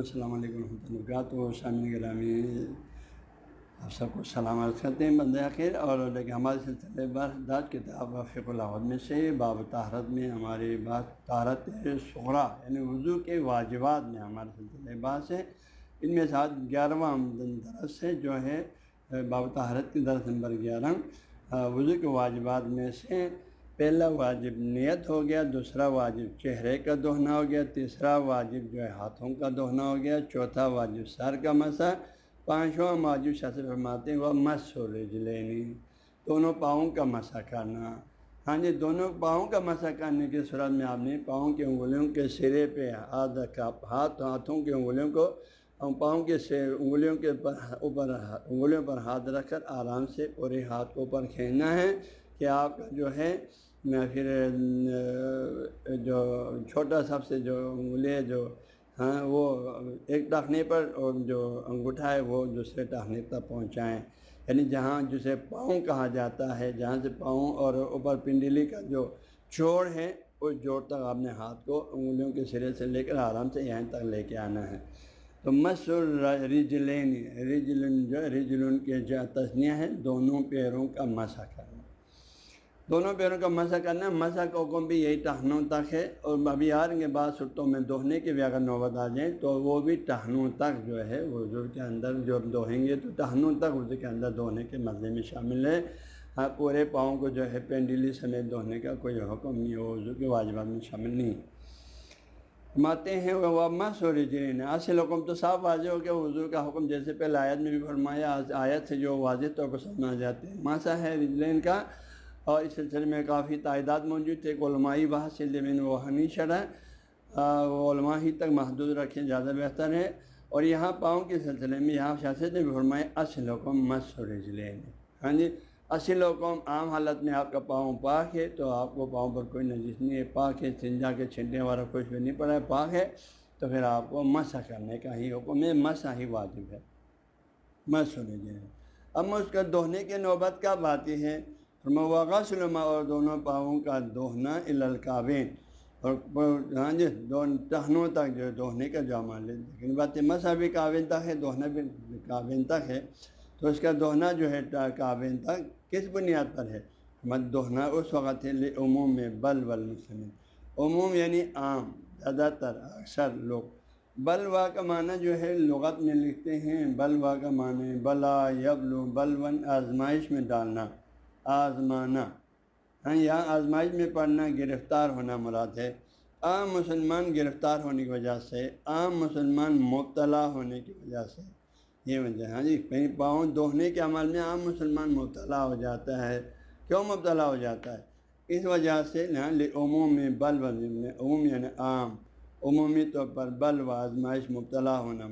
السلام علیکم ورحمۃ اللہ وبرکاتہ۔ سامعین گرامی، آپ سب کو سلام عرض کرتے ہیں بندہ خیر، اور لیکن ہمارے سلسلے برداشت کتاب فقہ الاحوال میں سے باب طہارت میں ہماری بات طہارت صغریٰ یعنی وضو کے واجبات میں ہمارے سلسلے بات ہے۔ ان میں ساتھ 11واں درس ہے جو ہے باب طہارت کی درس نمبر 11۔ وضو کے واجبات میں سے پہلا واجب نیت ہو گیا، دوسرا واجب چہرے کا دہنا ہو گیا، تیسرا واجب جو ہے ہاتھوں کا دہنا ہو گیا، چوتھا واجب سر کا مسح، پانچواں واجب شاثر فرماتے ہیں وہ مسح الرجلین، دونوں پاؤں کا مسح کرنا۔ ہاں جی، دونوں پاؤں کا مسح کرنے کی صورت میں آپ نے پاؤں کی انگلیوں کے سرے پہ ہاتھ رکھا، ہاتھوں کی انگلیوں کو پاؤں کے انگلیوں کے اوپر انگلیوں پر ہاتھ رکھ کر آرام سے پورے ہاتھ کو اوپر کھینچنا ہے کہ آپ کا جو ہے پھر جو چھوٹا سب سے جو انگلی ہے جو وہ ایک ٹخنے پر، اور جو انگوٹھا ہے وہ دوسرے ٹخنے تک پہنچائیں، یعنی جہاں جسے پاؤں کہا جاتا ہے، جہاں سے پاؤں اور اوپر پنڈلی کا جو جوڑ ہے اس جوڑ تک آپ نے ہاتھ کو انگلیوں کے سرے سے لے کر آرام سے یہیں تک لے کے آنا ہے۔ تو مسح الرجلین، رجلن جو رجلن کے جو تسنیہ ہے دونوں پیروں کا مسح کرنا، دونوں پیروں کا مسح کرنا۔ مسح کا حکم بھی یہی ٹخنوں تک ہے، اور ابھی آ رہے بعض صورتوں میں دوہنے کی بھی اگر نوبت آ جائیں تو وہ بھی ٹخنوں تک جو ہے وضو کے اندر جو دوہیں گے تو ٹخنوں تک وضو کے اندر دوہنے کے مزے میں شامل ہے۔ پورے پاؤں کو جو ہے پینڈلی سمیت دوہنے کا کوئی حکم نہیں ہے، وہ وضو کے واجبات میں شامل نہیں۔ فرماتے ہیں وہ مسح الرجلین، اصل حکم تو صاف واضح ہو گیا وضو کا حکم، جیسے پہلے آیت میں بھی فرمایا، آیت سے جو واضح طور پر سمجھا جاتے ہیں مسح ہے رجلین کا، اور اس سلسلے میں کافی تعداد موجود تھے۔ علمائی بحث سے لیکن وہ نہیں چڑھا، وہ علماء ہی تک محدود رکھیں زیادہ بہتر ہے۔ اور یہاں پاؤں کے سلسلے میں یہاں شاست نے بھی فرمایا اصل حکم مسح الرجلین۔ ہاں جی، اصل حکم عام حالت میں آپ کا پاؤں پاک ہے تو آپ کو پاؤں پر کوئی نجس نہیں ہے، پاک ہے، استنجا کے چھینٹے والا کچھ بھی نہیں پڑا ہے، پاک ہے، تو پھر آپ کو مسح کرنے کا ہی حکم ہے، مسح ہی واجب ہے، مسح الرجلین۔ اب اس کا دوہنے کے نوبت کب آتی ہے؟ غسل ما، اور دونوں پاؤں کا دوہنا الی الکعبین، اور ہاں جی ٹخنوں تک جو دوہنے کا جو عمل ہے، لیکن بات مسح بھی کعبین تک ہے، دوہنا بھی کعبین تک ہے، تو اس کا دوہنا جو ہے کعبین تک کس بنیاد پر ہے؟ دوہنا اس وقت ہے لعموم میں بل والمسلمین، عموم یعنی عام، زیادہ تر، اکثر لوگ۔ بلوا کا معنی جو ہے لغت میں لکھتے ہیں، بلوا کا معنی بلا یبلو، بلون آزمائش میں ڈالنا، آزمانا، ہاں یہاں آزمائش میں پڑھنا، گرفتار ہونا مراد ہے۔ عام مسلمان گرفتار ہونے کی وجہ سے، عام مسلمان مبتلا ہونے کی وجہ سے، یہ وجہ ہے۔ ہاں جی، کہیں پاؤں دوہنے کے عمل میں عام مسلمان مبتلا ہو جاتا ہے۔ کیوں مبتلا ہو جاتا ہے؟ اس وجہ سے عموم میں بل و، عموم یعنی عام، عمومی طور پر بل و آزمائش مبتلا ہونا،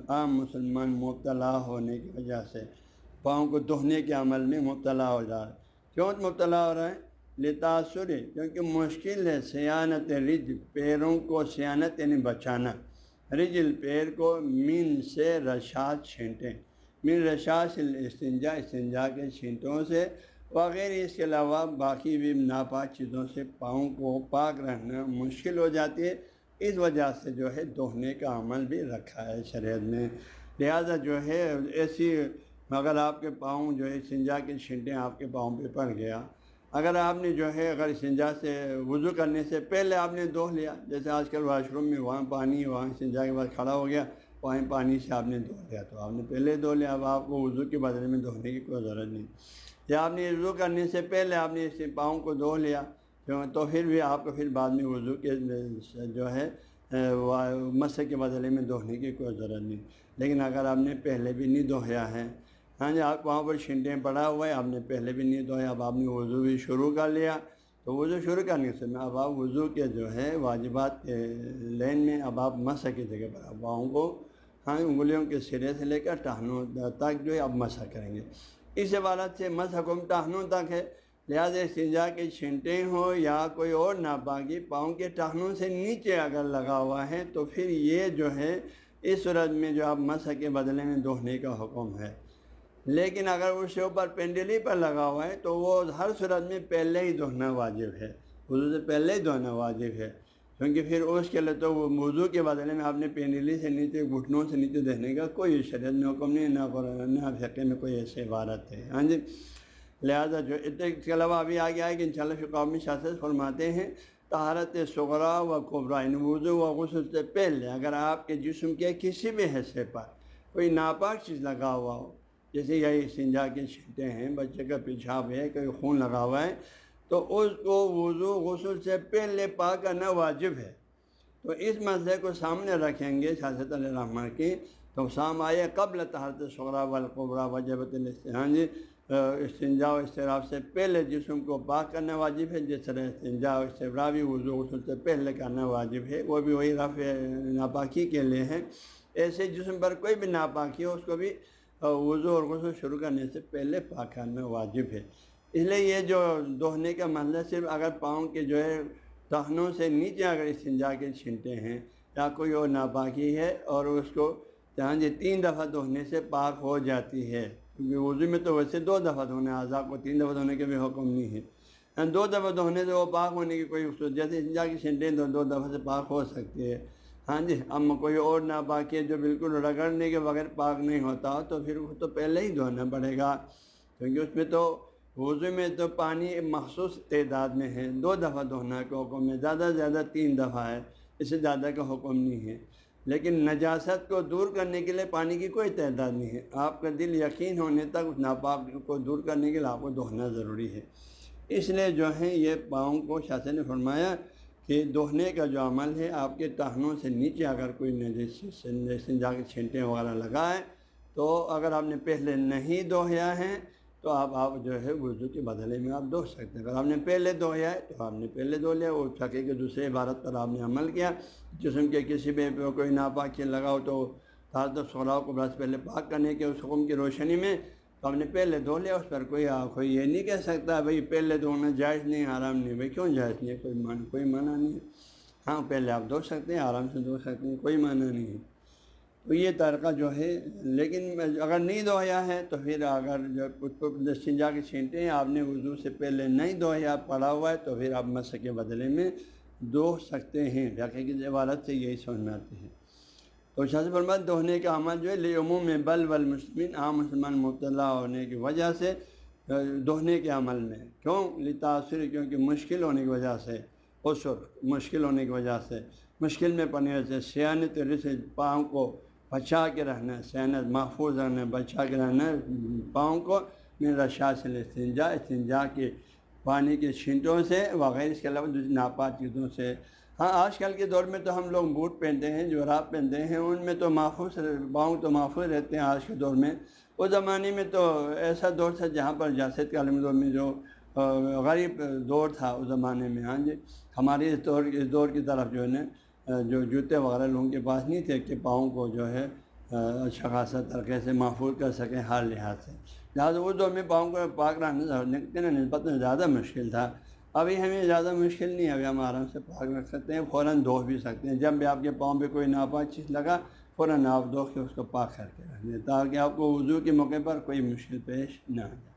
عام مسلمان مبتلا ہونے کی وجہ سے پاؤں کو دہنے کے عمل میں مبتلا ہو جا رہا ہے۔ کیوں مبتلا ہو رہا ہے؟ لتاثر، کیونکہ مشکل ہے سیانت رجل، پیروں کو سیانت یعنی بچانا، رجل پیر کو، من سے رشاش چھینٹیں، من رشاش الاستنجا، استنجا کے چھینٹوں سے، وغیرہ اس کے علاوہ باقی بھی ناپاک چیزوں سے پاؤں کو پاک رہنا مشکل ہو جاتی ہے۔ اس وجہ سے جو ہے دوہنے کا عمل بھی رکھا ہے شریعت میں۔ لہذا جو ہے ایسی، اگر آپ کے پاؤں جو ہے استنجا کے چھینٹیں آپ کے پاؤں پہ پڑ گیا، اگر آپ نے جو ہے اگر استنجا سے وضو کرنے سے پہلے آپ نے دھو لیا، جیسے آج کل واش روم میں وہاں پانی، وہاں استنجا کے بعد کھڑا ہو گیا، وہیں پانی سے آپ نے دھو لیا، تو آپ نے پہلے دھو لیا، اب آپ کو وضو کے بدلے میں دھونے کی کوئی ضرورت نہیں۔ یا آپ نے وضو کرنے سے پہلے آپ نے اس پاؤں کو دھو لیا، تو پھر بھی آپ کو پھر بعد میں وضو کے جو ہے مسح کے بدلے میں دھونے کی کوئی ضرورت نہیں۔ لیکن اگر آپ نے پہلے بھی نہیں دھویا ہے، ہاں جی، آپ وہاں پر چھینٹیں پڑا ہوا ہے، آپ نے پہلے بھی نہیں دھویا، اب آپ نے وضو بھی شروع کر لیا، تو وضو شروع کرنے سے اب آپ وضو کے جو ہے واجبات کے لین میں اب آپ مسح کی جگہ پر آپ پاؤں کو انگلیوں کے سرے سے لے کر ٹہنوں تک جو ہے اب مسح کریں گے۔ اس عبارت سے مسح حکم ٹہنوں تک ہے، لہٰذا استنجا کے چھینٹیں ہوں یا کوئی اور ناپاکی پاؤں کے ٹہنوں سے نیچے اگر لگا ہوا ہے تو پھر یہ جو ہے اس صورت میں جو آپ مسح کے بدلے میں دھونے کا حکم ہے۔ لیکن اگر اس کے اوپر پینڈلی پر لگا ہوا ہے تو وہ ہر صورت میں پہلے ہی دھونا واجب ہے، وضو سے پہلے ہی دھونا واجب ہے، کیونکہ پھر اس کے لیے تو وہ وضو کے بدلے میں آپ نے پینیلی سے نیچے گھٹنوں سے نیچے دینے کا کوئی شریعت میں حکم نہیں، نہ قرآن نہ فقہ میں کوئی ایسی عبارت ہے، ہاں جی۔ لہٰذا جو اس کے علاوہ ابھی آگے آئے کہ انشاءاللہ فقہ میں شاست فرماتے ہیں طہارت صغریٰ و کبریٰ، یعنی وضو و غسل سے پہلے اگر آپ کے جسم کے کسی بھی حصے پر کوئی ناپاک چیز لگا ہوا ہو، جیسے یہی استنجا کے چھینٹے ہیں، بچے کا پیشاب ہے، کوئی خون لگا ہوا ہے، تو اس کو وضو غسل سے پہلے پاک کرنا واجب ہے۔ تو اس مسئلے کو سامنے رکھیں گے شاست علیہ رحمہ کی، تو سام آئے قبل طہارت صغریٰ والکبریٰ وجبت الاستنجاء، جی استنجا و استفراغ سے پہلے جسم کو پاک کرنا واجب ہے، جس طرح استنجا و استفراغ بھی وضو غسل سے پہلے کرنا واجب ہے، وہ بھی وہی رفع ناپاکی کے لیے ہے۔ ایسے جسم پر کوئی بھی ناپاکی ہو اس کو بھی وضو اور غسل شروع کرنے سے پہلے پاک کرنا واجب ہے۔ اس لیے یہ جو دہنے کا مسئلہ صرف اگر پاؤں کے جو ہے ٹخنوں سے نیچے اگر استنجا کے چھینٹے ہیں یا کوئی اور ناپاکی ہے اور اس کو 3 دفعہ دہنے سے پاک ہو جاتی ہے، کیونکہ وضو میں تو ویسے 2 دفعہ دھونے، اعضاء کو 3 دفعہ دھونے کے بھی حکم نہیں ہے، 2 دفعہ دھونے سے وہ پاک ہونے کی کوئی جیسے استنجا کی چھینٹیں تو 2 دفعہ سے پاک ہو سکتی ہے، ہاں جی۔ اما کوئی اور ناپاکی ہے جو بالکل رگڑنے کے بغیر پاک نہیں ہوتا تو پھر وہ تو پہلے ہی دھونا پڑے گا، کیونکہ اس میں تو وضو میں تو پانی مخصوص تعداد میں ہے، 2 دفعہ دھونا کا حکم ہے، زیادہ سے زیادہ 3 دفعہ ہے، اس سے زیادہ کا حکم نہیں ہے۔ لیکن نجاست کو دور کرنے کے لیے پانی کی کوئی تعداد نہیں ہے، آپ کا دل یقین ہونے تک اس ناپاک کو دور کرنے کے لیے آپ کو دہنا ضروری ہے۔ اس لیے جو ہے یہ پاؤں کو شاست نے فرمایا کہ دہنے کا جو عمل ہے آپ کے ٹخنوں سے نیچے اگر کوئی استنجا کے چھینٹے وغیرہ لگا ہے تو اگر آپ نے پہلے نہیں دہیا ہے تو آپ جو ہے وضو کے بدلے میں آپ دھو سکتے ہیں۔ اگر آپ نے پہلے دھویا ہے تو آپ نے پہلے دھو لیا، وہ فقہ کے دوسرے عبارت پر آپ نے عمل کیا، جسم کے کسی بھی کوئی ناپاکی لگا ہو تو طہارت صغریٰ کو برس پہلے پاک کرنے کے اس حکم کی روشنی میں تو آپ نے پہلے دھو لیا، اس پر کوئی یہ نہیں کہہ سکتا بھائی پہلے دھونا جائز نہیں، حرام نہیں، بھائی کیوں جائز نہیں ہے، کوئی معنی نہیں ہے، ہاں پہلے آپ دھو سکتے ہیں، آرام سے دھو سکتے ہیں، کوئی معنی نہیں ہے۔ تو یہ طریقہ جو ہے، لیکن اگر نہیں دھویا ہے تو پھر اگر جو استنجا کے چھینٹے ہیں آپ نے وضو سے پہلے نہیں دھویا پڑا ہوا ہے تو پھر آپ مسح کے بدلے میں دھو سکتے ہیں، فقہ کی عبارت سے یہی سمجھ میں آتے ہیں۔ تو شاذ فرمایا دہنے کا عمل جو ہے لعموم بل والمسلمین، عام مسلمان مبتلا ہونے کی وجہ سے دہنے کے عمل میں، کیوں لتاثر، کیونکہ مشکل ہونے کی وجہ سے، عسر مشکل ہونے کی وجہ سے، مشکل میں پڑنے سے، سیانت سے پاؤں کو بچا کے رہنا، سیانت محفوظ رہنا، بچا کے رہنا پاؤں کو، من رشاش الاستنجا، استنجا کے پانی کے چھینٹوں سے وغیرہ، اس کے علاوہ دوسری ناپاک چیزوں سے۔ ہاں آج کل کے دور میں تو ہم لوگ بوٹ پہنتے ہیں، جوراب پہنتے ہیں، ان میں تو محفوظ پاؤں تو محفوظ رہتے ہیں آج کے دور میں۔ اس زمانے میں تو ایسا دور تھا جہاں پر جاست کے عالمی دور میں جو غریب دور تھا اس زمانے میں، ہاں جی، ہمارے اس دور کی طرف جو ہے نا جو جوتے وغیرہ لوگوں کے پاس نہیں تھے کہ پاؤں کو جو ہے اچھا خاصا طریقے سے محفوظ کر سکیں ہر لحاظ سے، لہٰذا اس دور میں پاؤں کو پاک رکھنا نسبت میں زیادہ مشکل تھا۔ ابھی ہمیں زیادہ مشکل نہیں ہے، ابھی ہم آرام سے پاک رکھ سکتے ہیں، فوراً دھو بھی سکتے ہیں، جب بھی آپ کے پاؤں پہ کوئی ناپاک چیز لگا فوراً آپ دھو کے اس کو پاک کر کے رکھ دیں تاکہ آپ کو وضو کے موقع پر کوئی مشکل پیش نہ آئے۔